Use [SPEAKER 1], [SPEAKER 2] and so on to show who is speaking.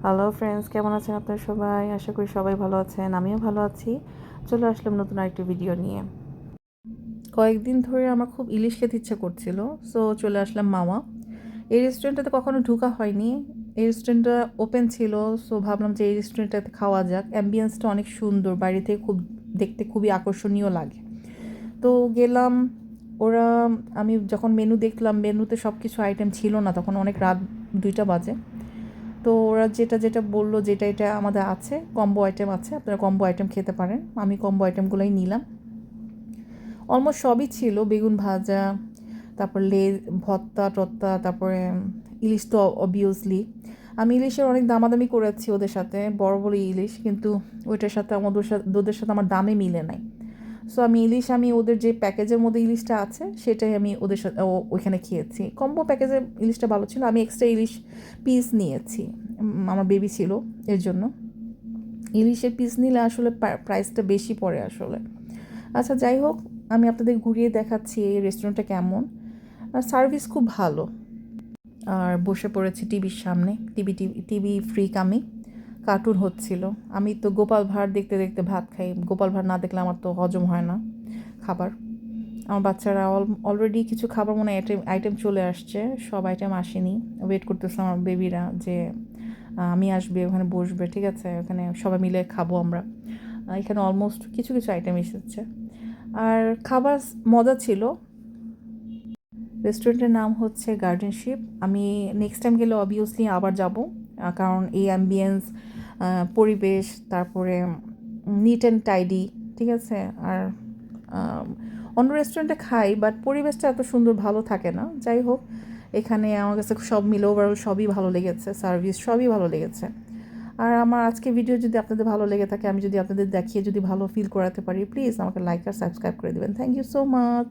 [SPEAKER 1] Hello friends, কেমন আছেন আপনারা সবাই? আশা করি সবাই ভালো আছেন, আমিও ভালো আছি। চলে আসলাম নতুন আরেকটি ভিডিও নিয়ে। কয়েকদিন ধরে আমার খুব ইলিশ খেতে ইচ্ছা করছিল, সো চলে আসলাম মামা। এই রেস্টুরেন্টটাতে কখনো ঢোকা হয়নি। এই রেস্টুরেন্টটা ওপেন ছিল, সো ভাবলাম যে এই রেস্টুরেন্টটাতে খাওয়া যাক। অ্যাম্বিয়েন্সটা অনেক সুন্দর, বাইরে থেকে খুব দেখতে খুবই আকর্ষণীয় লাগে। তো গেলাম। ওরা আমি যখন মেনু দেখলাম, মেনুতে সব কিছু আইটেম ছিল না, তখন অনেক রাত 2টা বাজে। তো ওরা যেটা যেটা বললো, যেটা এটা আমাদের আছে, কম্বো আইটেম আছে, আপনারা কম্বো আইটেম খেতে পারেন। আমি কম্বো আইটেমগুলোই নিলাম। অলমোস্ট সবই ছিল, বেগুন ভাজা, তারপর ভর্তা টর্তা, তারপরে ইলিশ তো অবভিয়াসলি। আমি ইলিশের অনেক দামাদামি করেছি ওদের সাথে, বড় বড় ইলিশ, কিন্তু ওইটার সাথে ওদের সাথে আমার দামে মিলে নাই। সো আমি ওদের যে প্যাকেজের মধ্যে ইলিশটা আছে সেটাই আমি ওদের সাথে ওইখানে খেয়েছি। কম্বো প্যাকেজের ইলিশটা ভালো ছিল, আমি এক্সট্রা ইলিশ পিস নিয়েছি। আমার বেবি ছিল এর জন্য। ইলিশের পিস নিলে আসলে প্রাইসটা বেশি পড়ে আসলে। আচ্ছা, যাই হোক, আমি আপনাদের ঘুরিয়ে দেখাচ্ছি এই রেস্টুরেন্টটা কেমন। আর সার্ভিস খুব ভালো। আর বসে পড়েছি টিভির সামনে, টিভি ফ্রি কামি, কার্টুন হচ্ছিল। আমি তো গোপাল ভাঁড় দেখতে দেখতে ভাত খাই, গোপাল ভাঁড় না দেখলে আমার তো হজম হয় না খাবার। আমার বাচ্চারা অলরেডি কিছু খাবার মনে আইটেম আইটেম চলে আসছে, সব আইটেম আসেনি। ওয়েট করতেছে আমার বেবিরা যে আমি আসবে, ওখানে বসবে, ঠিক আছে, ওখানে সবাই মিলে খাবো আমরা। এখানে অলমোস্ট কিছু কিছু আইটেম এসেছে। আর খাবার মজা ছিল। রেস্টুরেন্টের নাম হচ্ছে গার্ডেনশিপ। আমি নেক্সট টাইম গেলে অবভিয়াসলি আবার যাব, কারণ এই অ্যাম্বিয়েন্স, পরিবেশ, তারপরে নিট অ্যান্ড টাইডি, ঠিক আছে। আর অন্য রেস্টুরেন্টে খাই, বাট পরিবেশটা এত সুন্দর ভালো থাকে না। যাই হোক, এখানে আমার কাছে সব মিলে ওভারঅল সবই ভালো লেগেছে, সার্ভিস সবই ভালো লেগেছে। আর আমার আজকে ভিডিও যদি আপনাদের ভালো লেগে থাকে, আমি যদি আপনাদের দেখিয়ে যদি ভালো ফিল করাতে পারি, প্লিজ আমাকে লাইক আর সাবস্ক্রাইব করে দেবেন। Thank you so much.